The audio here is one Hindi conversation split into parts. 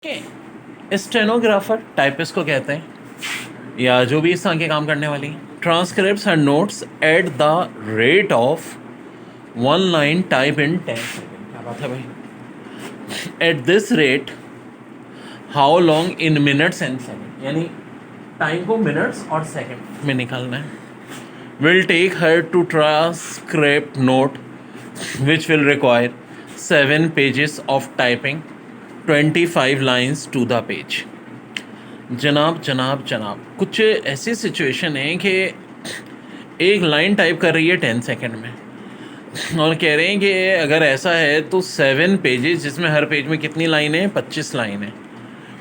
स्टेनोग्राफर टाइपिस्ट को कहते हैं या जो भी इस तरह के काम करने वाली transcripts and notes at the rate of 1 line type in 10 second. क्या बात है भाई। At this rate how long in minutes and second, यानी टाइम को मिनट्स और सेकेंड में निकालना है। Will take her to transcript note which will require 7 pages of typing 25 lines to the page. जनाब कुछ ऐसी सिचुएशन है कि एक लाइन टाइप कर रही है 10 सेकेंड में और कह रहे हैं कि अगर ऐसा है तो 7 पेजेस, जिसमें हर पेज में कितनी लाइन है, 25 लाइन है,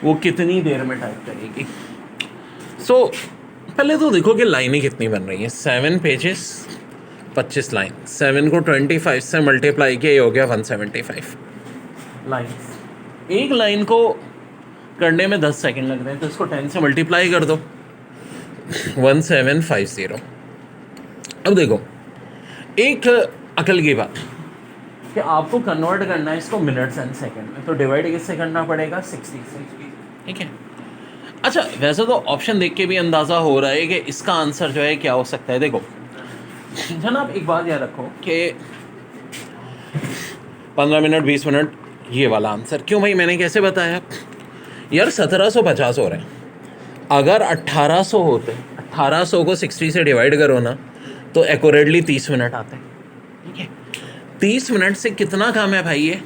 वो कितनी देर में टाइप करेगी। सो पहले तो देखो कि लाइनें कितनी बन रही हैं। 7 पेजेस 25 लाइन, 7 को 25 से मल्टीप्लाई किया, ये हो गया 175 लाइन्स। एक लाइन को करने में 10 सेकंड लग रहे हैं तो इसको 10 से मल्टीप्लाई कर दो, 1750। अब देखो एक अकल की बात कि आपको कन्वर्ट करना है इसको मिनट्स एंड सेकंड में, तो डिवाइड किससे करना पड़ेगा, 60 से। ठीक है। अच्छा, वैसे तो ऑप्शन देख के भी अंदाज़ा हो रहा है कि इसका आंसर जो है क्या हो सकता है। देखो जनाब, एक बात याद रखो कि 15 मिनट 20 मिनट ये वाला आंसर क्यों भाई, मैंने कैसे बताया यार, 1750 हो रहे हैं। अगर 1800 होते, 1800 को 60 से डिवाइड करो ना तो एक्यूरेटली 30 मिनट आते हैं। ठीक है, 30 मिनट से कितना काम है भाई, ये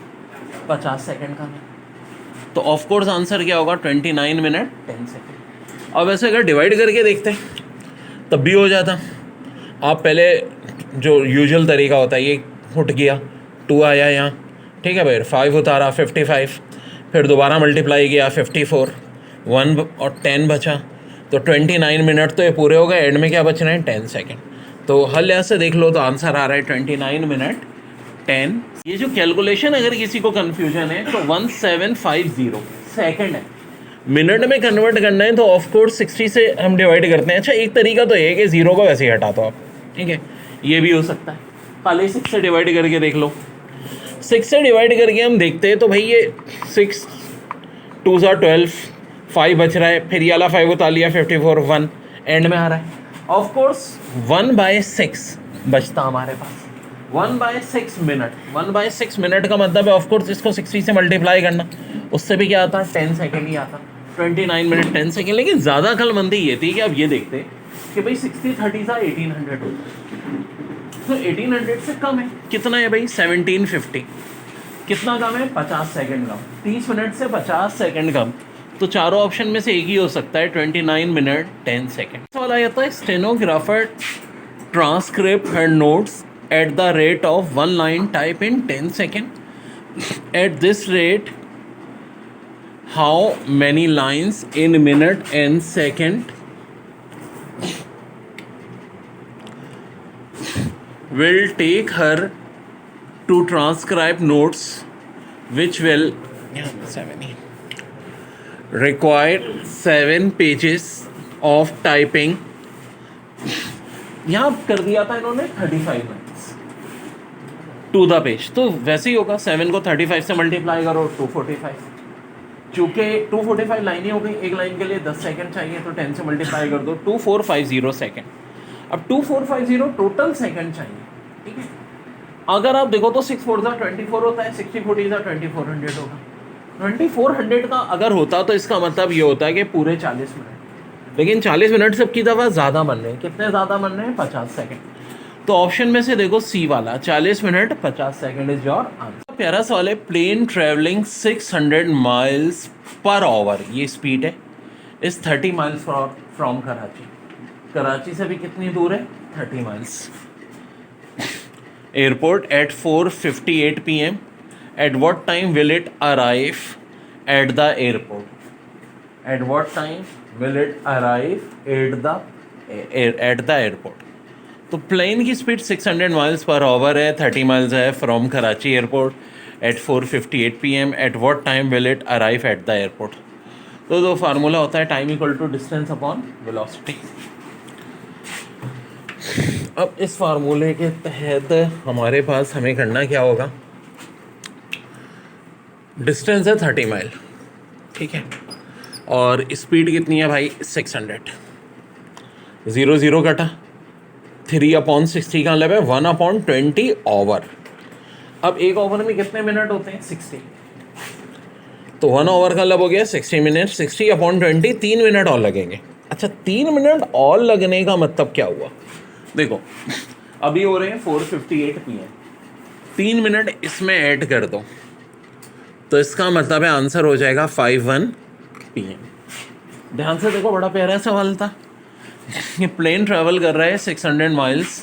50 सेकंड काम है। तो ऑफ कोर्स आंसर क्या होगा, 29 मिनट 10 सेकंड। और वैसे अगर डिवाइड करके देखते हैं तब भी हो जाता। आप पहले जो यूजुअल तरीका होता है, ये उठ गया 2 आया यहाँ, ठीक है भाई, 5 उतारा 55, फिर दोबारा मल्टीप्लाई किया 54, 1 और 10 बचा, तो 29 मिनट तो ये पूरे हो गए। एंड में क्या बच रहे हैं, 10 सेकेंड। तो हल यहाँ से देख लो तो आंसर आ रहा है 29 मिनट 10। ये जो कैलकुलेशन अगर किसी को कन्फ्यूजन है तो 1750 सेकेंड है, मिनट में कन्वर्ट करना है तो ऑफ कोर्स 60 से हम डिवाइड करते हैं। अच्छा, एक तरीका तो है कि 0 को वैसे ही हटा दो आप, ठीक है, ये भी हो सकता है। खाली 6 से डिवाइड करके देख लो। 6 से डिवाइड करके हम देखते हैं तो भाई ये 6 2 12, 5 बच रहा है, फिर ये वाला 5 उतार लिया 54, 1 एंड में आ रहा है। ऑफ कोर्स 1/6 बचता हमारे पास, 1/6 मिनट। 1/6 मिनट का मतलब है ऑफ कोर्स इसको 60 से मल्टीप्लाई करना, उससे भी क्या आता है, 10 सेकेंड ही आता, 29 मिनट 10 सेकेंड। लेकिन ज़्यादा अक्लमंदी ये थी कि अब ये देखते कि भाई 60 30 का 1800 होता है, तो 1800 से कम है, कितना है भाई, 1750। कितना कम है, 50 सेकंड कम। 30 मिनट से 50 सेकंड कम, तो चारों ऑप्शन में से एक ही हो सकता है, 29 मिनट 10 सेकंड। सवाल आ जाता है, stenographer transcript and notes at the rate of 1 line type in 10 second. Eight this rate how many lines in minute and second will take her to transcribe notes which will require 7 pages of typing। यहाँ कर दिया था इन्होंने 35 लाइन्स टू द पेज, तो वैसे ही होगा। 7 को 35 से मल्टीप्लाई करो 245, चूँकि 245 लाइनें हो गई, एक लाइन के लिए 10 सेकंड चाहिए तो 10 से मल्टीप्लाई कर दो, 2450 सेकंड। अब 2450 टोटल सेकंड चाहिए, ठीक है। अगर आप देखो तो 6 4 24 होता है, 60 40 2400 होगा। 2400 का अगर होता तो इसका मतलब ये होता है कि पूरे 40 मिनट, लेकिन 40 मिनट सबकी दफ़ा ज़्यादा बन रहे हैं। कितने ज़्यादा बन रहे हैं, 50 सेकंड। तो ऑप्शन में से देखो सी वाला 40 minute 50 second is your answer. प्यारा सवाल है, plane travelling 600 miles per hour, ये स्पीड है, is 30 miles from Karachi. Karachi से भी कितनी दूर है, 30 miles. Airport at 4:58 PM। At what time will it arrive at the airport, at what time will it arrive at the airport. तो प्लेन की स्पीड 600 माइल्स पर आवर है, 30 माइल्स है from Karachi airport at 4:58 PM। At what time will it arrive at the airport. तो फार्मूला होता है time equal to distance upon velocity. अब इस फार्मूले के तहत हमारे पास हमें करना क्या होगा, डिस्टेंस है 30 माइल, ठीक है। और स्पीड कितनी है भाई 600। 0 0 कटा, 3/60 का मतलब है 1/20 ओवर। अब एक ओवर में कितने मिनट होते हैं 60, तो 1 ओवर का मतलब हो गया 60 मिनट। 60/20 3 मिनट और लगेंगे। अच्छा 3 मिनट और लगने का मतलब क्या हुआ, देखो अभी हो रहे हैं 4:58 PM, 3 मिनट इसमें ऐड कर दो तो इसका मतलब है आंसर हो जाएगा 5:01 PM। ध्यान से देखो, बड़ा प्यारा सवाल था। ये प्लेन ट्रैवल कर रहा है 600 miles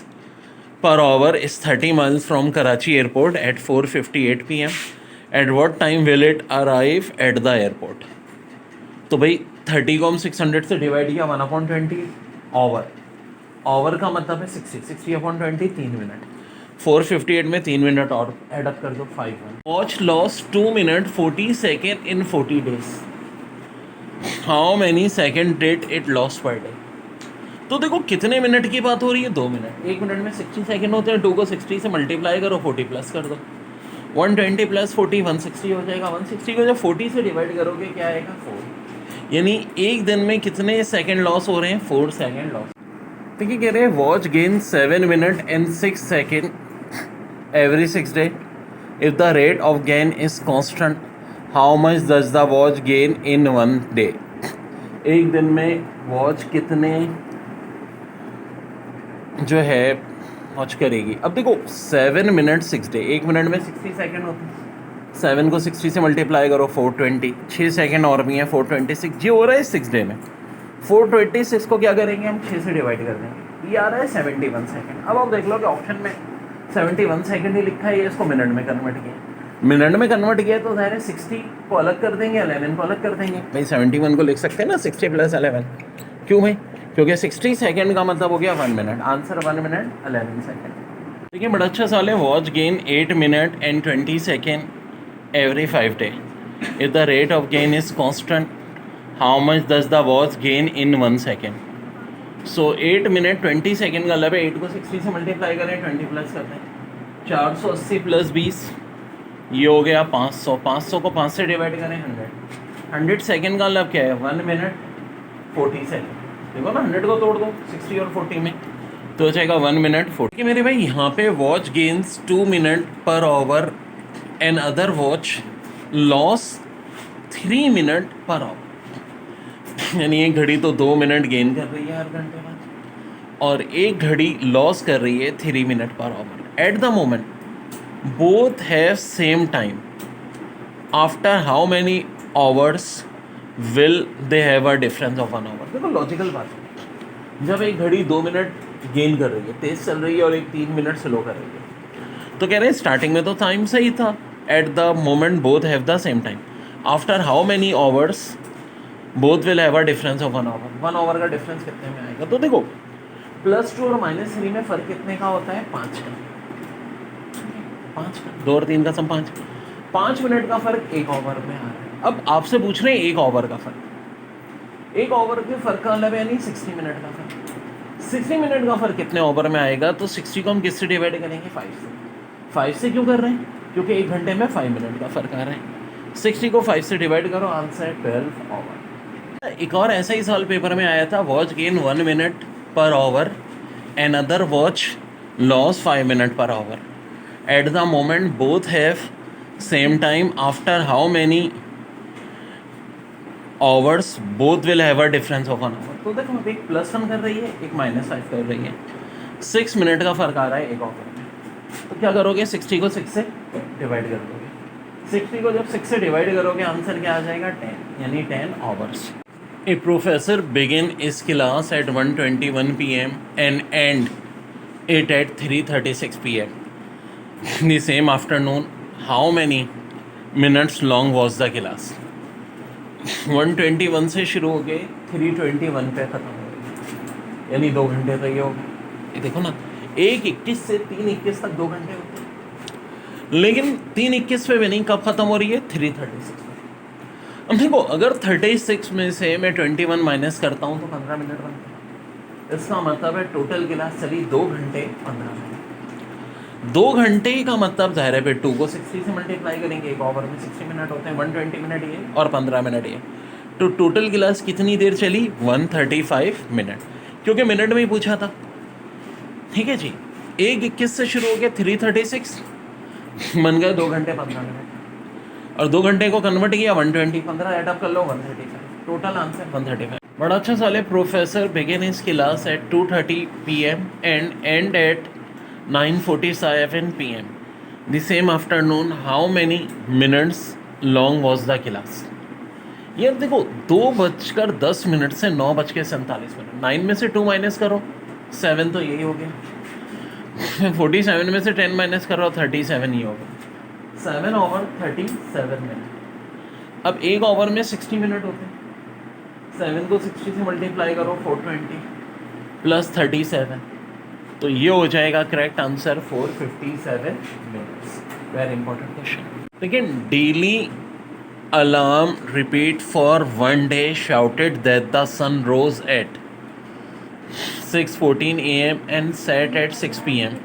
per hour is 30 miles from Karachi airport at 4:58 PM। At what time will it arrive at the airport. तो भाई 30 को हम 600 से डिवाइड किया 1/20 ओवर। ओवर का मतलब है 60, 60/20 3 मिनट। 4:58 में 3 मिनट और एडअप कर दो 5:01। Watch loss 2 minute 40 second in 40 days. How many second did it loss per day. तो देखो कितने मिनट की बात हो रही है, 2 मिनट। 1 मिनट में 60 सेकेंड होते हैं, 2 को 60 से मल्टीप्लाई करो, 40 प्लस कर दो। 120 प्लस 40 160 हो जाएगा। 160 को जब 40 से डिवाइड करोगे क्या आएगा 4। यानी एक दिन में कितने सेकेंड लॉस हो रहे हैं, 4 सेकेंड लॉस। देखिए कह रहे हैं watch gain 7 minute and 6 second every 6 day. If the rate of gain is constant how much does the watch gain in 1 day. एक दिन में वॉच कितने जो है वॉच करेगी। अब देखो 7 मिनट 6 डे, 1 मिनट में 60 सेकेंड होते हैं। 7 को 60 से मल्टीप्लाई करो 420, 6 सेकेंड और भी हैं 426। जी हो रहा है 6 डे में। 426 को क्या करेंगे हम 6 से डिवाइड कर देंगे, ये आ रहा है 71 सेकेंड। अब आप देख लो कि ऑप्शन में 71 सेकेंड ही लिखा है, ये इसको मिनट में कन्वर्ट किया। मिनट में कन्वर्ट किया तो ज़ाहिर है 60 को अलग कर देंगे, 11 को अलग कर देंगे। भाई 71 को लिख सकते हैं ना 60 + 11। क्यों भाई, क्योंकि 60 सेकेंड का मतलब हो गया 1 मिनट। Answer 1 minute 11 second. देखिए बड़ा अच्छा सवाल है। Watch gain 8 minute and 20 second every 5 day. If the rate of gain is constant how much does the watch gain in 1 second. So 8 minute 20 second का मतलब है 8 को 60 से मल्टीप्लाई करें, 20 प्लस करते हैं 480 + 20, ये हो गया 500। 500 को 5 से डिवाइड करें 100। 100 सेकेंड का मतलब क्या है 1 मिनट 40 सेकेंड। देखो ना 100 को तोड़ दो 60 और 40 में तो हो जाएगा 1 मिनट 40। कि मेरे भाई यहाँ पे watch gains 2 minute per hour and other watch loss 3 minute per our. यानी एक घड़ी तो 2 मिनट गेन कर रही है हर घंटे बाद, और एक घड़ी लॉस कर रही है 3 minute per hour. At the moment both have same time after how many hours will they have a difference of 1 hour. देखो लॉजिकल बात है, जब एक घड़ी 2 मिनट गेन कर रही है, तेज चल रही है, और एक 3 मिनट स्लो कर रही है, तो कह रहे हैं स्टार्टिंग में तो टाइम सही था। At the moment both have the same time after how many hours both will have a difference of 1 hour. 1 hour का डिफरेंस कितने में आएगा। तो देखो +2 और -3 में फ़र्क कितने का होता है 5 का। 5 का 2 और 3 का सम 5। 5 मिनट का फ़र्क 1 आवर में आ रहा है। अब आपसे पूछ रहे हैं 1 आवर का फ़र्क। 1 आवर के फ़र्क का मतलब यानी 60 मिनट का फ़र्क। 60 मिनट का फ़र्क कितने ओवर में आएगा। तो 60 को हम किससे डिवाइड करेंगे 5 से। 5 से क्यों कर रहे हैं, क्योंकि 1 घंटे में 5 मिनट का फ़र्क आ रहा है। 60 को 5 से डिवाइड करो, आंसर 12 आवर। एक और ऐसा ही सवाल पेपर में आया था। Watch gain 1 minute per hour and other watch loss 5 minute per hour. At the moment both have same time after how many hours both will have a difference of 1 hour. तो देखो एक +1 कर रही है, एक -5 कर रही है। 6 मिनट का फ़र्क आ रहा है 1 आवर में। तो क्या करोगे 60 को 6 से डिवाइड कर दोगे। 60 को जब 6 से डिवाइड करोगे आंसर क्या आ जाएगा 10, यानी 10 hours. A professor begin is class at 1:21 PM and end it at 3:36 PM the same afternoon how many minutes long was the class. 1:21 से शुरू हो गए 3:21 पे ख़त्म हो गए, यानी 2 घंटे तो ये हो गए। ये देखो ना 1:21 से 3:21 तक 2 घंटे होते हैं, लेकिन 3:21 पे भी नहीं, कब ख़त्म हो रही है 3:36 पे। अब देखो अगर 36 में से मैं 21 माइनस करता हूँ तो 15 मिनट बनते हैं। इसका मतलब है टोटल क्लास चली 2 घंटे 15 मिनट। 2 घंटे का मतलब जाहिर है फिर 2 को 60 से मल्टीप्लाई करेंगे, एक ओवर में 60 मिनट होते हैं, 120 मिनट ये और 15 मिनट ये, तो टोटल क्लास कितनी देर चली? 135 मिनट, क्योंकि मिनट में ही पूछा था। ठीक है जी, 1:21 से शुरू हो गया, 3:36 बन गया 2 घंटे 15 मिनट, और 2 घंटे को कन्वर्ट किया 120, 15 एडअप कर लो 135, टोटल आंसर 135। बड़ा अच्छा सवाल है। Professor begin his class at 2:30 PM and end at 9:47 PM the same afternoon, how many minutes long was the class? ये देखो 2:10 से 9:47, 9 में से 2 माइनस करो 7, तो यही हो गया। 47 में से 10 माइनस करो 37, ही हो गया 7/37 मिनट। अब एक ओवर में 60 मिनट होते हैं, 7 को 60 से मल्टीप्लाई करो 420 प्लस 37, तो ये हो जाएगा correct answer 457 minutes. Very important question. लेकिन daily alarm repeat for one day shouted that the sun rose at 6:14 AM and set at 6 PM.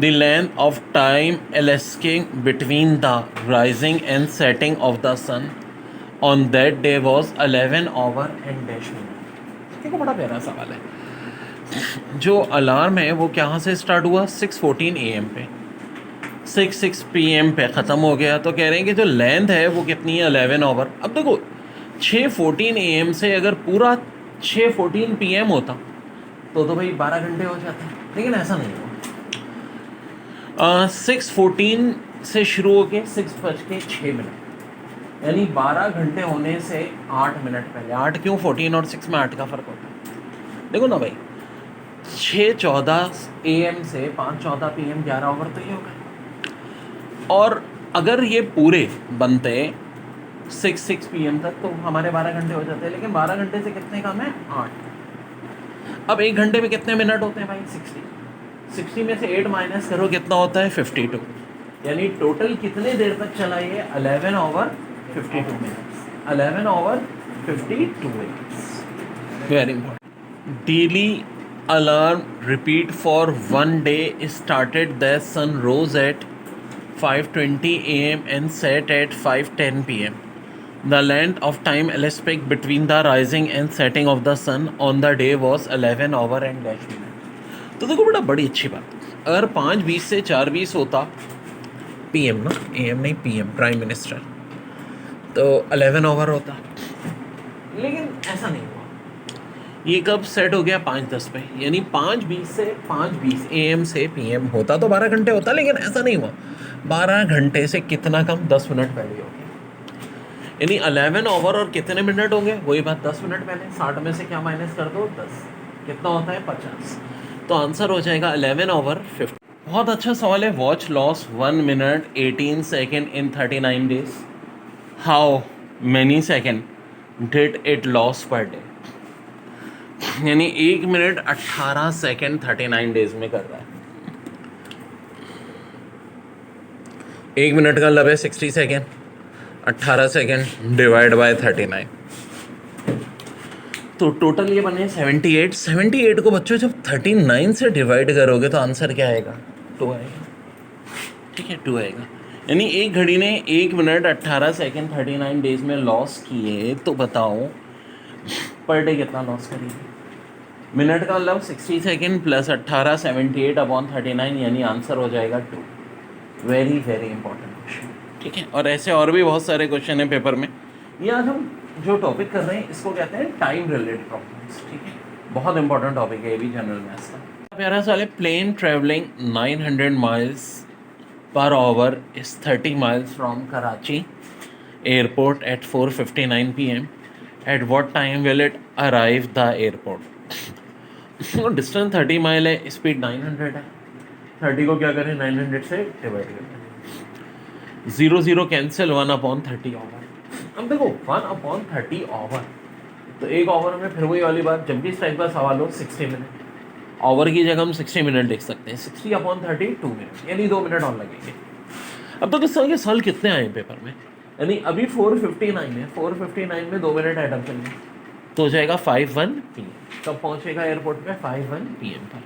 The length of time elapsing between the rising and setting of the sun on that day was 11 hour and dash minute। देखो बड़ा प्यारा सवाल है। जो अलार्म है वो कहाँ से स्टार्ट हुआ? 6:14 AM पे, 6 PM पे ख़त्म हो गया, तो कह रहे हैं कि जो लेंथ है वो कितनी है? 11 आवर। अब देखो 6:14 AM से अगर पूरा 6:14 PM होता तो भाई 12 घंटे हो जाते, लेकिन ऐसा नहीं हुआ। 6:14 से शुरू होके 6:06, यानी 12 घंटे होने से 8 मिनट पहले। 8 क्यों? 14 और 6 में 8 का फ़र्क होता है। देखो ना भाई, 6:14 AM से 5:14 PM 11 ओवर तो ये हो गए। और अगर ये पूरे बनते 6 PM तक तो हमारे 12 घंटे हो जाते हैं, लेकिन 12 घंटे से कितने कम है? 8। अब 1 घंटे में कितने मिनट होते हैं भाई? 60 में से 8 माइनस करो, कितना होता है? 52। यानी टोटल कितने देर तक चला ये? 11 hour 52 minutes. 11 hour 52 minutes. Very important. Daily alarm repeat for one day started the sun rose at 5:20 AM and set at 5:10 PM. The length of time elapsed between the rising and setting of the sun on the day was 11 hour and dash minute. तो देखो बड़ी अच्छी बात, अगर 5:20 से 4:20 होता PM ना, AM नहीं PM, प्राइम मिनिस्टर, तो 11 ओवर होता, लेकिन ऐसा नहीं हुआ। ये कब सेट हो गया? 5:10 पे, यानी 5:20 से 5:20 AM से PM होता तो 12 घंटे होता, लेकिन ऐसा नहीं हुआ। 12 घंटे से कितना कम? 10 मिनट पहले हो गया। यानी 11 ओवर और कितने मिनट होंगे? वही बात, 10 मिनट पहले। 60 में से क्या माइनस कर दो? 10, कितना होता है? 50। तो आंसर हो जाएगा 11 ओवर 50। बहुत अच्छा सवाल है। Watch loss 1 minute 18 second in 39 days, how many second did it loss per day? यानी 1 मिनट 18 सेकेंड 39 डेज में कर रहा है। 1 मिनट का मतलब है 60 सेकेंड, 18 सेकेंड डिवाइड बाय 39, तो टोटल ये बने 78। 78 को बच्चों जब 39 से डिवाइड करोगे तो आंसर क्या आएगा? 2 आएगा। ठीक है, 2 आएगा। यानी एक घड़ी ने 1 मिनट 18 सेकेंड 39 डेज में लॉस किए, तो बताओ पर डे कितना लॉस करेगी? मिनट का मतलब 60 सेकेंड प्लस 18, 78/39, यानी आंसर हो जाएगा 2। Very very important question. ठीक है, और ऐसे और भी बहुत सारे क्वेश्चन हैं पेपर में। ये आज हम जो टॉपिक कर रहे हैं इसको कहते हैं टाइम रिलेटेड प्रॉब्लम्स। ठीक है, बहुत इंपॉर्टेंट टॉपिक है ये भी जनरल मैथ्स का। प्यारा सवाल है। Plane travelling 900 miles per hour is 30 miles from Karachi airport at 4:59 PM. At what time will it arrive the airport? Distance 30 mile है, स्पीड 900 है। 30 को क्या करें? 900 से डिवाइड करें। 0 0 कैंसिल, 1/30 ओवर। अब देखो 1/30 ओवर, तो एक ओवर में फिर वही वाली बात, जब भी इस टाइप का सवाल हो 60 मिनट, ओवर की जगह हम 60 मिनट लिख सकते हैं। 60/30 2 मिनट, यानी 2 मिनट और लगेंगे। अब तो किस तरह के सवाल कितने आए पेपर में? यानी अभी 4:59 है, 4:59 में 2 मिनट ऐड अप करेंगे तो हो जाएगा 5:1 PM। कब पहुंचेगा एयरपोर्ट पे? 5:1 PM पर।